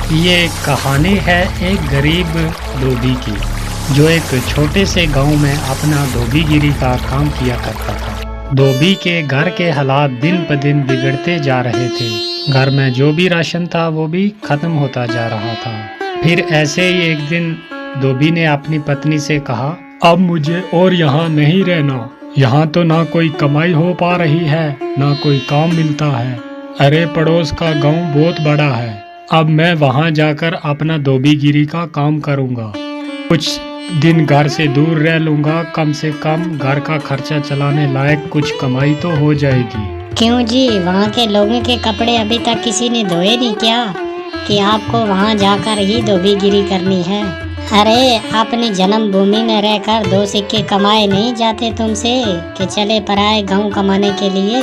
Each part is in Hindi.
ये एक कहानी है एक गरीब धोबी की, जो एक छोटे से गांव में अपना धोबीगिरी का काम किया करता था। धोबी के घर के हालात दिन ब दिन बिगड़ते जा रहे थे। घर में जो भी राशन था वो भी खत्म होता जा रहा था। फिर ऐसे ही एक दिन धोबी ने अपनी पत्नी से कहा, अब मुझे और यहाँ नहीं रहना। यहाँ तो ना कोई कमाई हो पा रही है, ना कोई काम मिलता है। अरे पड़ोस का गांव बहुत बड़ा है, अब मैं वहां जाकर अपना धोबीगिरी का काम करूंगा। कुछ दिन घर से दूर रह लूंगा, कम से कम घर का खर्चा चलाने लायक कुछ कमाई तो हो जाएगी। क्यों जी, वहाँ के लोगों के कपड़े अभी तक किसी ने धोए नहीं क्या, कि आपको वहाँ जाकर ही धोबीगिरी करनी है? अरे अपनी जन्मभूमि में रहकर दो सिक्के कमाए नहीं जाते तुमसे कि चले पराए गांव कमाने के लिए।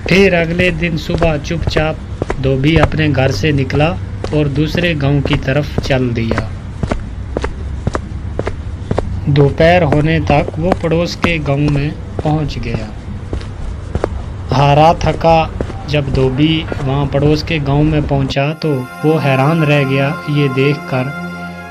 फिर अगले दिन सुबह चुपचाप धोबी अपने घर से निकला और दूसरे गांव की तरफ चल दिया। दोपहर होने तक वो पड़ोस के गांव में पहुंच गया। हारा थका जब धोबी वहां पड़ोस के गांव में पहुंचा तो वो हैरान रह गया ये देखकर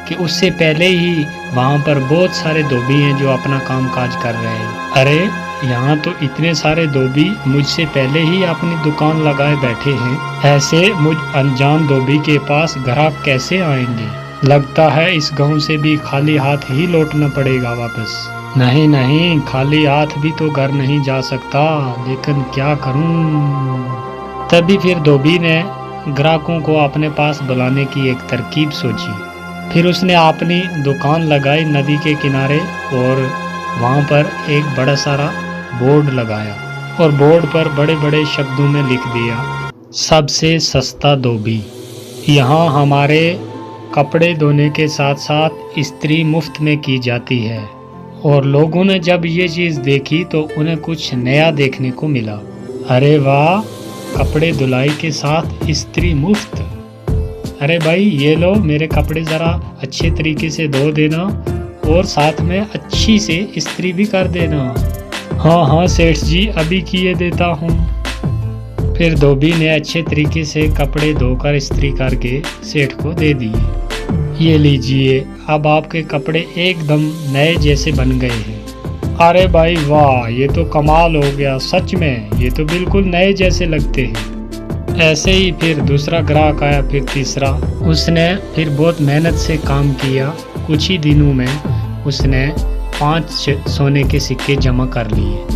कि उससे पहले ही वहां पर बहुत सारे धोबी हैं जो अपना काम काज कर रहे हैं। अरे यहाँ तो इतने सारे धोबी मुझसे पहले ही अपनी दुकान लगाए बैठे हैं। ऐसे मुझ अनजान धोबी के पास ग्राहक कैसे आएंगे? लगता है इस गांव से भी खाली हाथ ही लौटना पड़ेगा वापस। नहीं नहीं, खाली हाथ भी तो घर नहीं जा सकता, लेकिन क्या करूं? तभी फिर धोबी ने ग्राहकों को अपने पास बुलाने की एक तरकीब सोची। फिर उसने अपनी दुकान लगाई नदी के किनारे और वहाँ पर एक बड़ा सारा बोर्ड लगाया और बोर्ड पर बड़े बड़े शब्दों में लिख दिया, सबसे सस्ता धोबी। यहाँ हमारे कपड़े धोने के साथ साथ इस्त्री मुफ्त में की जाती है। और लोगों ने जब ये चीज़ देखी तो उन्हें कुछ नया देखने को मिला। अरे वाह, कपड़े धुलाई के साथ इस्त्री मुफ्त। अरे भाई ये लो, मेरे कपड़े ज़रा अच्छे तरीके से धो देना और साथ में अच्छी से इस्त्री भी कर देना। हाँ हाँ सेठ जी, अभी किए देता हूँ। फिर धोबी ने अच्छे तरीके से कपड़े धोकर इस्त्री करके सेठ को दे दिए। ये लीजिए, अब आपके कपड़े एकदम नए जैसे बन गए हैं। अरे भाई वाह, ये तो कमाल हो गया, सच में ये तो बिल्कुल नए जैसे लगते हैं। ऐसे ही फिर दूसरा ग्राहक आया, फिर तीसरा। उसने फिर बहुत मेहनत से काम किया। कुछ ही दिनों में उसने 5 सोने के सिक्के जमा कर लिए।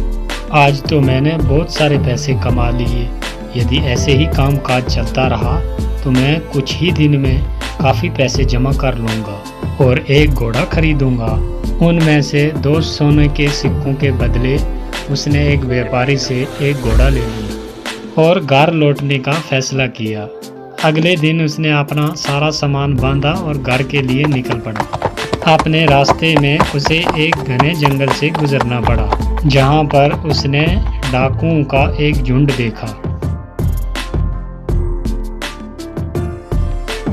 आज तो मैंने बहुत सारे पैसे कमा लिए। यदि ऐसे ही काम काज चलता रहा तो मैं कुछ ही दिन में काफ़ी पैसे जमा कर लूँगा और एक घोड़ा खरीदूँगा। उनमें से 2 सोने के सिक्कों के बदले उसने एक व्यापारी से एक घोड़ा ले लिया और घर लौटने का फैसला किया। अगले दिन उसने अपना सारा सामान बांधा और घर के लिए निकल पड़ा। अपने रास्ते में उसे एक घने जंगल से गुजरना पड़ा, जहां पर उसने डाकुओं का एक झुंड देखा।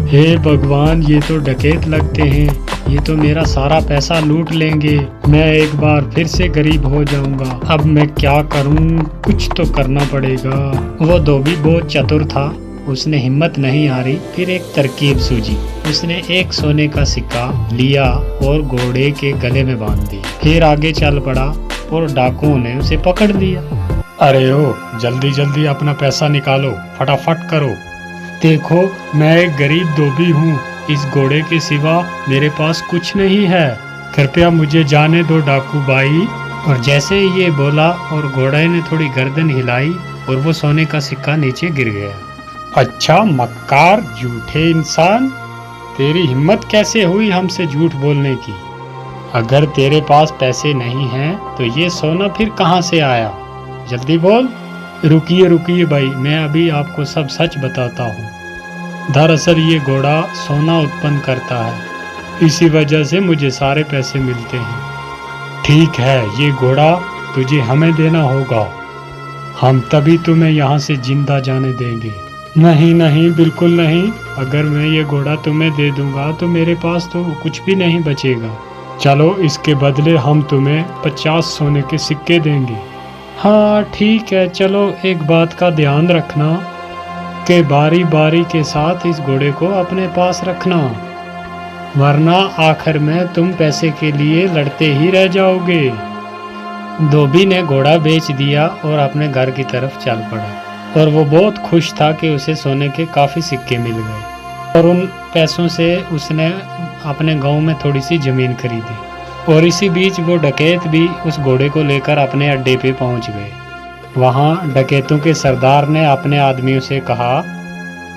हे भगवान, ये तो डकैत लगते हैं, ये तो मेरा सारा पैसा लूट लेंगे। मैं एक बार फिर से गरीब हो जाऊंगा। अब मैं क्या करूं? कुछ तो करना पड़ेगा। वो धोबी बहुत चतुर था, उसने हिम्मत नहीं हारी। फिर एक तरकीब सूझी। उसने एक सोने का सिक्का लिया और घोड़े के गले में बांध दिया। फिर आगे चल पड़ा और डाकुओं ने उसे पकड़ लिया। अरे ओ, जल्दी जल्दी अपना पैसा निकालो, फटाफट करो। देखो, मैं एक गरीब धोबी हूँ, इस घोड़े के सिवा मेरे पास कुछ नहीं है। कृपया मुझे जाने दो डाकू भाई। और जैसे ही ये बोला और घोड़े ने थोड़ी गर्दन हिलाई और वो सोने का सिक्का नीचे गिर गया। अच्छा मक्कार, झूठे इंसान, तेरी हिम्मत कैसे हुई हमसे झूठ बोलने की? अगर तेरे पास पैसे नहीं हैं तो ये सोना फिर कहाँ से आया? जल्दी बोल। रुकिए रुकिए भाई, मैं अभी आपको सब सच बताता हूँ। दरअसल ये घोड़ा सोना उत्पन्न करता है, इसी वजह से मुझे सारे पैसे मिलते हैं। ठीक है, ये घोड़ा तुझे हमें देना होगा, हम तभी तुम्हें यहाँ से जिंदा जाने देंगे। नहीं नहीं, बिल्कुल नहीं। अगर मैं ये घोड़ा तुम्हें दे दूंगा तो मेरे पास तो कुछ भी नहीं बचेगा। चलो, इसके बदले हम तुम्हें 50 सोने के सिक्के देंगे। हाँ ठीक है, चलो एक बात का ध्यान रखना, कि बारी बारी के साथ इस घोड़े को अपने पास रखना, वरना आखिर में तुम पैसे के लिए लड़ते ही रह जाओगे। धोबी ने घोड़ा बेच दिया और अपने घर की तरफ चल पड़ा और वो बहुत खुश था कि उसे सोने के काफ़ी सिक्के मिल गए और उन पैसों से उसने अपने गांव में थोड़ी सी ज़मीन खरीदी। और इसी बीच वो डकैत भी उस घोड़े को लेकर अपने अड्डे पे पहुंच गए। वहां डकैतों के सरदार ने अपने आदमियों से कहा,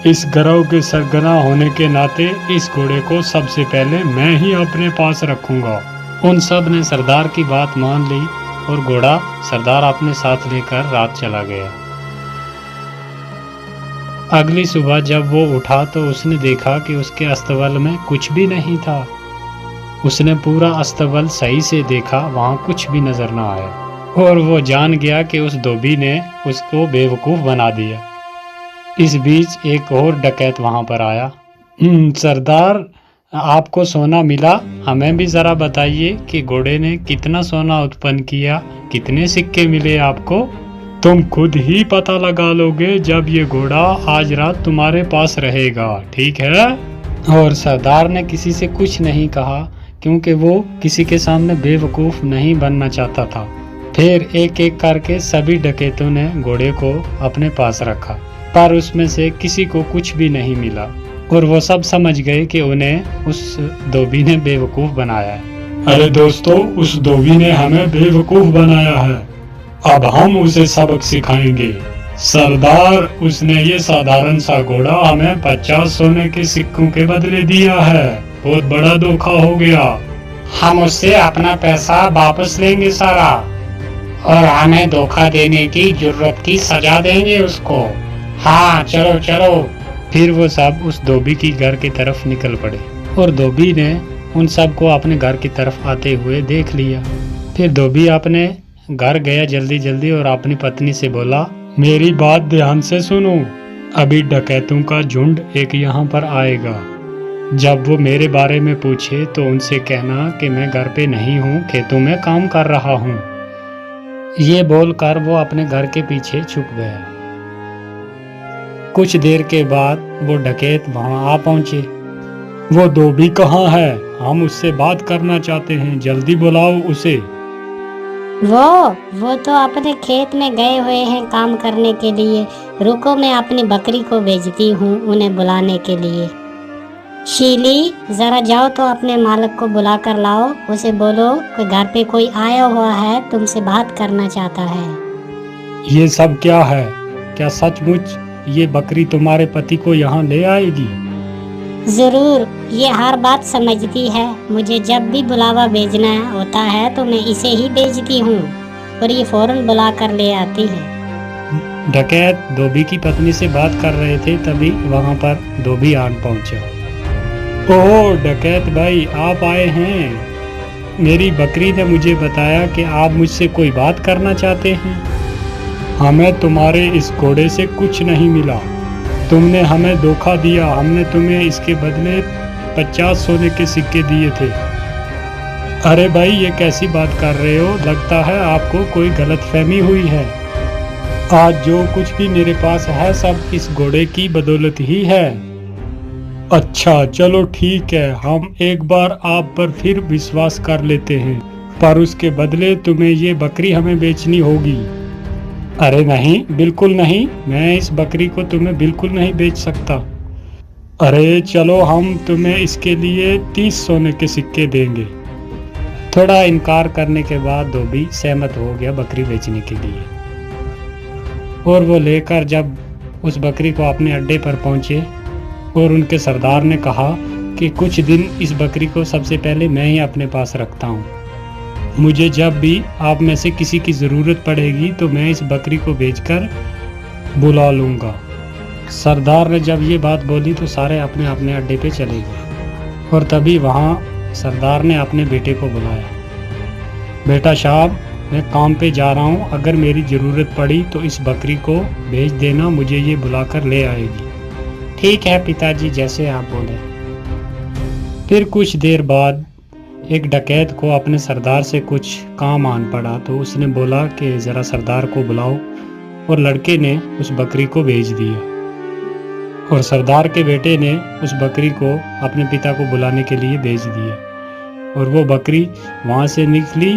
इस गिरोह के सरगना होने के नाते इस घोड़े को सबसे पहले मैं ही अपने पास रखूंगा। उन सब ने सरदार की बात मान ली और घोड़ा सरदार अपने साथ लेकर रात चला गया। अगली सुबह जब वो उठा तो उसने देखा कि उसके अस्तबल में कुछ भी नहीं था। उसने पूरा अस्तबल सही से देखा, वहां कुछ भी नजर न आया और वो जान गया कि उस धोबी ने उसको बेवकूफ़ बना दिया। इस बीच एक और डकैत वहां पर आया। सरदार, आपको सोना मिला, हमें भी ज़रा बताइए कि घोड़े ने कितना सोना उत्पन्न किया, कितने सिक्के मिले आपको? तुम खुद ही पता लगा लोगे जब ये घोड़ा आज रात तुम्हारे पास रहेगा, ठीक है? और सरदार ने किसी से कुछ नहीं कहा क्योंकि वो किसी के सामने बेवकूफ़ नहीं बनना चाहता था। फिर एक एक करके सभी डकैतों ने घोड़े को अपने पास रखा, पर उसमें से किसी को कुछ भी नहीं मिला और वो सब समझ गए कि उन्हें उस धोबी ने बेवकूफ़ बनाया है। अरे दोस्तों, उस धोबी ने हमें बेवकूफ़ बनाया है, अब हम उसे सबक सिखाएंगे। सरदार, उसने ये साधारण सा घोड़ा हमें 50 सोने के सिक्कों के बदले दिया है, बहुत बड़ा धोखा हो गया। हम उससे अपना पैसा वापस लेंगे सारा और हमें धोखा देने की जुर्रत की सजा देंगे उसको। हाँ, चलो चलो। फिर वो सब उस धोबी की घर की तरफ निकल पड़े और धोबी ने उन सबको अपने घर की तरफ आते हुए देख लिया। फिर धोबी अपने घर गया जल्दी जल्दी और अपनी पत्नी से बोला, मेरी बात ध्यान से सुनो, अभी डकैतों का झुंड एक यहाँ पर आएगा। जब वो मेरे बारे में पूछे तो उनसे कहना कि मैं घर पे नहीं हूँ, खेतों में काम कर रहा हूँ। ये बोलकर वो अपने घर के पीछे छुप गया। कुछ देर के बाद वो डकैत वहां आ पहुंचे। वो धोबी कहाँ है? हम उससे बात करना चाहते हैं, जल्दी बुलाओ उसे। वो तो अपने खेत में गए हुए हैं काम करने के लिए। रुको, मैं अपनी बकरी को भेजती हूँ उन्हें बुलाने के लिए। शीली, जरा जाओ तो अपने मालिक को बुला कर लाओ, उसे बोलो कि घर पे कोई आया हुआ है, तुमसे बात करना चाहता है। ये सब क्या है? क्या सचमुच ये बकरी तुम्हारे पति को यहाँ ले आएगी? जरूर, ये हर बात समझती है। मुझे जब भी बुलावा भेजना होता है तो मैं इसे ही भेजती हूँ और ये फौरन बुला कर ले आती है। डकैत धोबी की पत्नी से बात कर रहे थे, तभी वहाँ पर धोबी आन पहुँचा। ओह डकैत भाई, आप आए हैं। मेरी बकरी ने मुझे बताया कि आप मुझसे कोई बात करना चाहते हैं। हमें तुम्हारे इस घोड़े से कुछ नहीं मिला, तुमने हमें धोखा दिया। हमने तुम्हें इसके बदले 50 सोने के सिक्के दिए थे। अरे भाई, ये कैसी बात कर रहे हो? लगता है आपको कोई गलतफहमी हुई है। आज जो कुछ भी मेरे पास है सब इस घोड़े की बदौलत ही है। अच्छा चलो ठीक है, हम एक बार आप पर फिर विश्वास कर लेते हैं, पर उसके बदले तुम्हें ये बकरी हमें बेचनी होगी। अरे नहीं, बिल्कुल नहीं, मैं इस बकरी को तुम्हें बिल्कुल नहीं बेच सकता। अरे चलो, हम तुम्हें इसके लिए 30 सोने के सिक्के देंगे। थोड़ा इनकार करने के बाद धोबी सहमत हो गया बकरी बेचने के लिए और वो लेकर जब उस बकरी को अपने अड्डे पर पहुंचे और उनके सरदार ने कहा कि कुछ दिन इस बकरी को सबसे पहले मैं ही अपने पास रखता हूँ, मुझे जब भी आप में से किसी की ज़रूरत पड़ेगी तो मैं इस बकरी को बेचकर बुला लूँगा। सरदार ने जब ये बात बोली तो सारे अपने अपने अड्डे पे चले गए और तभी वहाँ सरदार ने अपने बेटे को बुलाया। बेटा साहब, मैं काम पे जा रहा हूँ, अगर मेरी ज़रूरत पड़ी तो इस बकरी को भेज देना, मुझे ये बुलाकर ले आएगी। ठीक है पिताजी, जैसे आप बोले। फिर कुछ देर बाद एक डकैत को अपने सरदार से कुछ काम आन पड़ा तो उसने बोला कि ज़रा सरदार को बुलाओ और लड़के ने उस बकरी को भेज दिया। और सरदार के बेटे ने उस बकरी को अपने पिता को बुलाने के लिए भेज दिया और वो बकरी वहाँ से निकली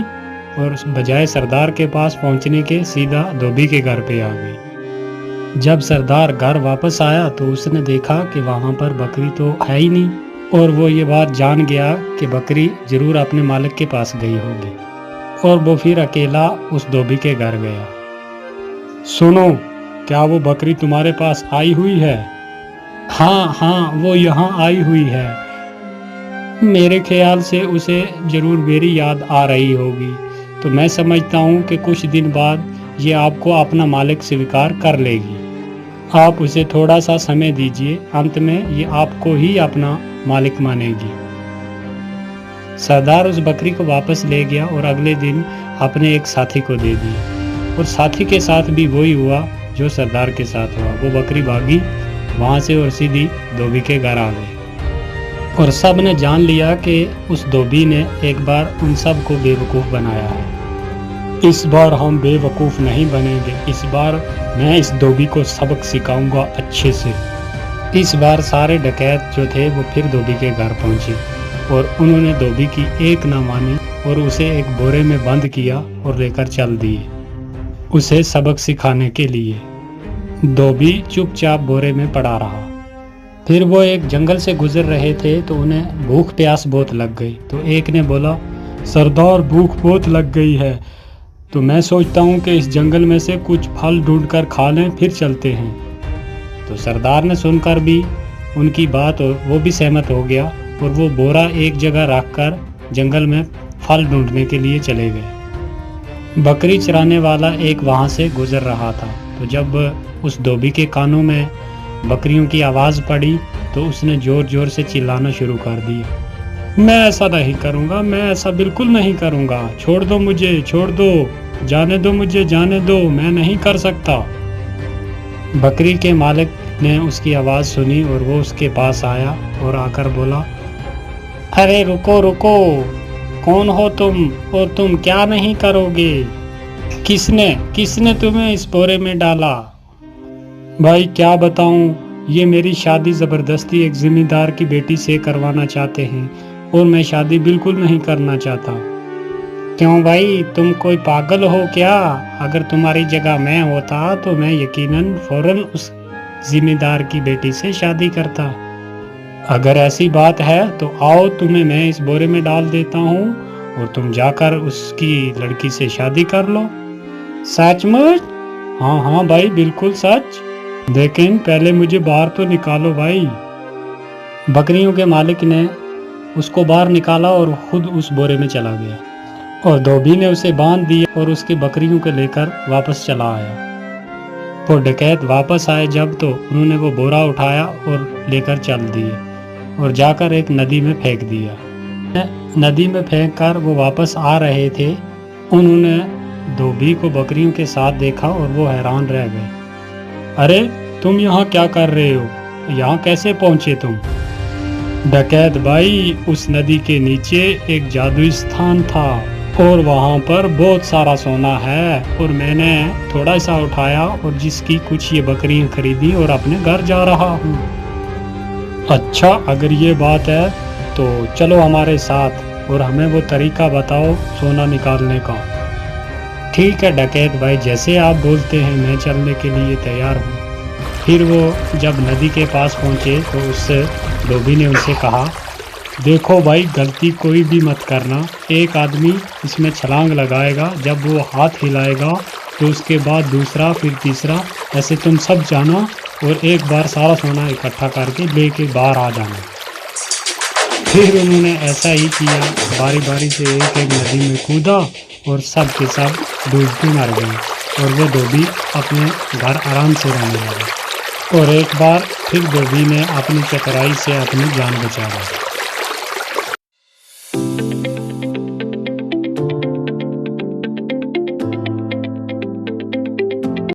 और बजाय सरदार के पास पहुँचने के सीधा धोबी के घर पे आ गई। जब सरदार घर वापस आया तो उसने देखा कि वहाँ पर बकरी तो है ही नहीं और वो ये बात जान गया कि बकरी जरूर अपने मालिक के पास गई होगी और वो फिर अकेला उस धोबी के घर गया। सुनो, क्या वो बकरी तुम्हारे पास आई हुई है? हाँ हाँ, वो यहाँ आई हुई है। मेरे ख्याल से उसे जरूर मेरी याद आ रही होगी, तो मैं समझता हूँ कि कुछ दिन बाद ये आपको अपना मालिक स्वीकार कर लेगी। आप उसे थोड़ा सा समय दीजिए, अंत में ये आपको ही अपना मालिक मानेगी। सरदार उस बकरी को वापस ले गया और अगले दिन अपने एक साथी को दे दी और साथी के साथ भी वही हुआ जो सरदार के साथ हुआ। वो बकरी भागी वहाँ से और सीधी धोबी के घर आ गई और सब ने जान लिया कि उस धोबी ने एक बार उन सब को बेवकूफ़ बनाया है। इस बार हम बेवकूफ़ नहीं बनेंगे, इस बार मैं इस धोबी को सबक सिखाऊंगा अच्छे से। इस बार सारे डकैत जो थे वो फिर धोबी के घर पहुंचे और उन्होंने धोबी की एक ना मानी और उसे एक बोरे में बंद किया और लेकर चल दिए उसे सबक सिखाने के लिए। धोबी चुपचाप बोरे में पड़ा रहा। फिर वो एक जंगल से गुजर रहे थे तो उन्हें भूख प्यास बहुत लग गई। तो एक ने बोला, सरदार भूख बहुत लग गई है, तो मैं सोचता हूँ कि इस जंगल में से कुछ फल ढूंढकर खा लें, फिर चलते हैं। तो सरदार ने सुनकर भी उनकी बात और वो भी सहमत हो गया और वो बोरा एक जगह रखकर जंगल में फल ढूंढने के लिए चले गए। बकरी चराने वाला एक वहाँ से गुजर रहा था, तो जब उस धोबी के कानों में बकरियों की आवाज़ पड़ी तो उसने ज़ोर ज़ोर से चिल्लाना शुरू कर दिया, मैं ऐसा नहीं करूँगा, मैं ऐसा बिल्कुल नहीं करूँगा, छोड़ दो मुझे, छोड़ दो, जाने दो मुझे, जाने दो, मैं नहीं कर सकता। बकरी के मालिक ने उसकी आवाज़ सुनी और वो उसके पास आया और आकर बोला, अरे रुको रुको, कौन हो तुम और तुम क्या नहीं करोगे? किसने तुम्हें इस बोरे में डाला? भाई क्या बताऊं, ये मेरी शादी ज़बरदस्ती एक ज़मींदार की बेटी से करवाना चाहते हैं और मैं शादी बिल्कुल नहीं करना चाहता। क्यों भाई, तुम कोई पागल हो क्या? अगर तुम्हारी जगह मैं होता तो मैं यकीनन फौरन उस ज़मींदार की बेटी से शादी करता। अगर ऐसी बात है तो आओ, तुम्हें मैं इस बोरे में डाल देता हूँ और तुम जाकर उसकी लड़की से शादी कर लो। सचमुच? हाँ हाँ भाई, बिल्कुल सच, लेकिन पहले मुझे बाहर तो निकालो भाई। बकरियों के मालिक ने उसको बाहर निकाला और खुद उस बोरे में चला गया और धोबी ने उसे बांध दिया और उसकी बकरियों को लेकर वापस चला आया। वो डकैत वापस आए जब तो उन्होंने वो बोरा उठाया और लेकर चल दिए और जाकर एक नदी में फेंक दिया। नदी में फेंक कर वो वापस आ रहे थे, उन्होंने धोबी को बकरियों के साथ देखा और वो हैरान रह गए। अरे तुम यहाँ क्या कर रहे हो? यहाँ कैसे पहुँचे तुम? डकैत भाई, उस नदी के नीचे एक जादुई स्थान था और वहाँ पर बहुत सारा सोना है और मैंने थोड़ा सा उठाया और जिसकी कुछ ये बकरियाँ खरीदी और अपने घर जा रहा हूँ। अच्छा, अगर ये बात है तो चलो हमारे साथ और हमें वो तरीका बताओ सोना निकालने का। ठीक है डकैत भाई, जैसे आप बोलते हैं मैं चलने के लिए तैयार हूँ। फिर वो जब नदी के पास पहुँचे तो उस धोबी ने उनसे कहा, देखो भाई, गलती कोई भी मत करना। एक आदमी इसमें छलांग लगाएगा, जब वो हाथ हिलाएगा तो उसके बाद दूसरा, फिर तीसरा, ऐसे तुम सब जाना और एक बार सारा सोना इकट्ठा करके लेके बाहर आ जाना। फिर उन्होंने ऐसा ही किया, बारी बारी से एक एक नदी में कूदा और सब के सब डूबते मर गए और वो धोबी अपने घर आराम से रहने लगा। और एक बार फिर धोबी ने अपनी चतुराई से अपनी जान बचा ली।